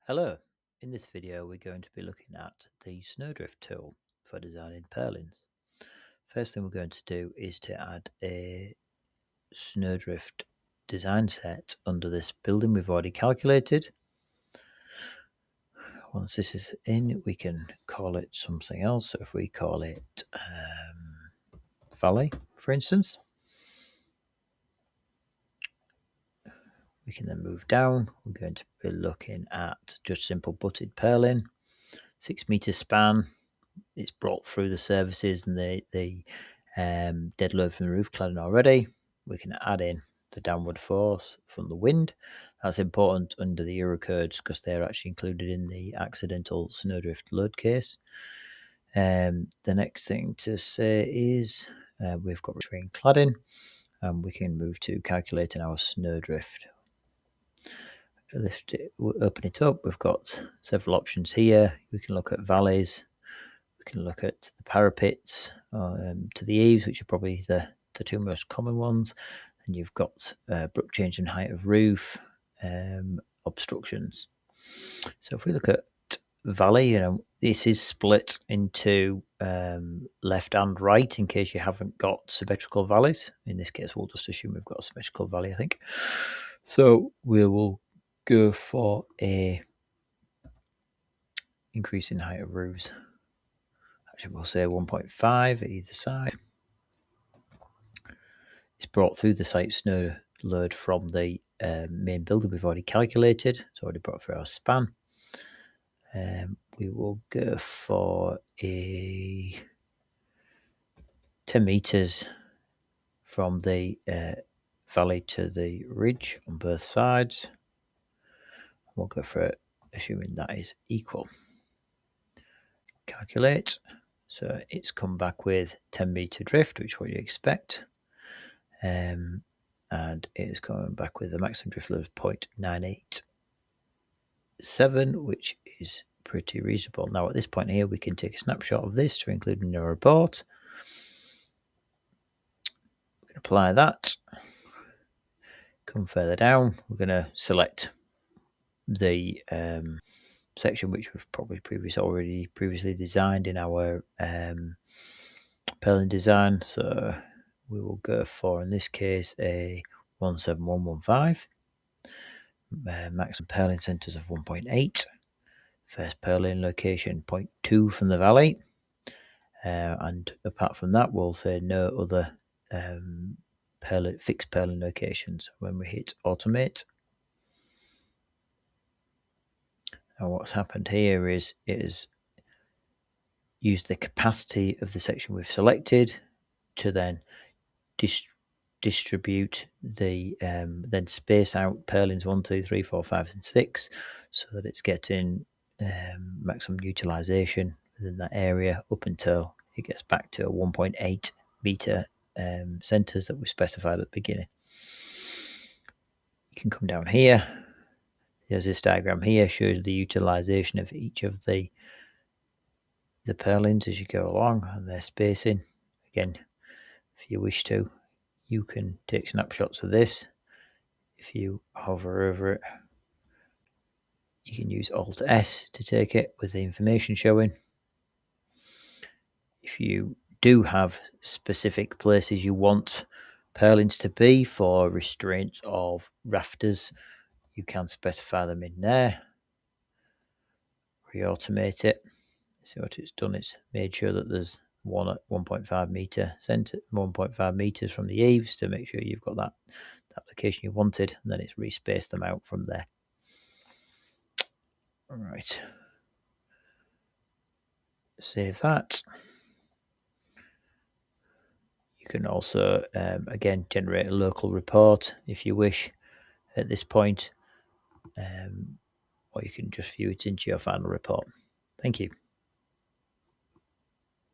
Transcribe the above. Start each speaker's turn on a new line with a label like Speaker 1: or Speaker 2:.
Speaker 1: Hello, in this video we're going to be looking at the Snowdrift tool for designing purlins. First thing we're going to do is to add a Snowdrift design set under this building we've already calculated. Once this is in, we can call it something else. So if we call it Valley, for instance, we can then move down. We're going to be looking at just simple butted purlin, 6 meter span. It's brought through the surfaces and the dead load from the roof cladding already. We can add in the downward force from the wind. That's important under the Eurocodes because they're actually included in the accidental snowdrift load case. The next thing to say is we've got terrain cladding, and we can move to calculating our snowdrift. Open it up. We've got several options here. We can look at valleys. We can look at the parapets to the eaves, which are probably the two most common ones. And you've got abrupt change in height of roof, obstructions. So if we look at valley, this is split into left and right in case you haven't got symmetrical valleys. In this case, we'll just assume we've got a symmetrical valley, I think. So we will go for a increase in height of roofs. Actually, we'll say 1.5 at either side. It's brought through the site snow load from the main building we've already calculated. It's already brought through our span. We will go for a 10 meters from the valley to the ridge on both sides. We'll go for it, assuming that is equal. Calculate. So it's come back with 10 meter drift, which is what you expect. And it is coming back with a maximum drift load of 0.987, which is pretty reasonable. Now at this point here, we can take a snapshot of this to include in our report. We can apply that. Come further down, we're going to select the section which we've probably previously designed in our Purlin design. So we will go for, in this case, a 17115. Maximum purlin centers of 1.8. First purlin location 0.2 from the valley. And apart from that, we'll say no other fixed purlin locations. When we hit automate, now what's happened here is it has used the capacity of the section we've selected to then distribute the then space out purlins 1, 2, 3, 4, 5, and 6, so that it's getting maximum utilization within that area up until it gets back to a 1.8 meter centers that we specified at the beginning. You can come down here. There's this diagram here, shows the utilization of each of the purlins as you go along and their spacing. Again, if you wish to, you can take snapshots of this. If you hover over it, you can use Alt S to take it with the information showing. If you do have specific places you want purlins to be for restraints of rafters, you can specify them in there. Re-automate it. See what it's done. It's made sure that there's one at 1.5 meter center, 1.5 meters from the eaves to make sure you've got that location you wanted, and then it's respaced them out from there. All right. Save that. You can also, again, generate a local report if you wish at this point, or you can just view it into your final report. Thank you.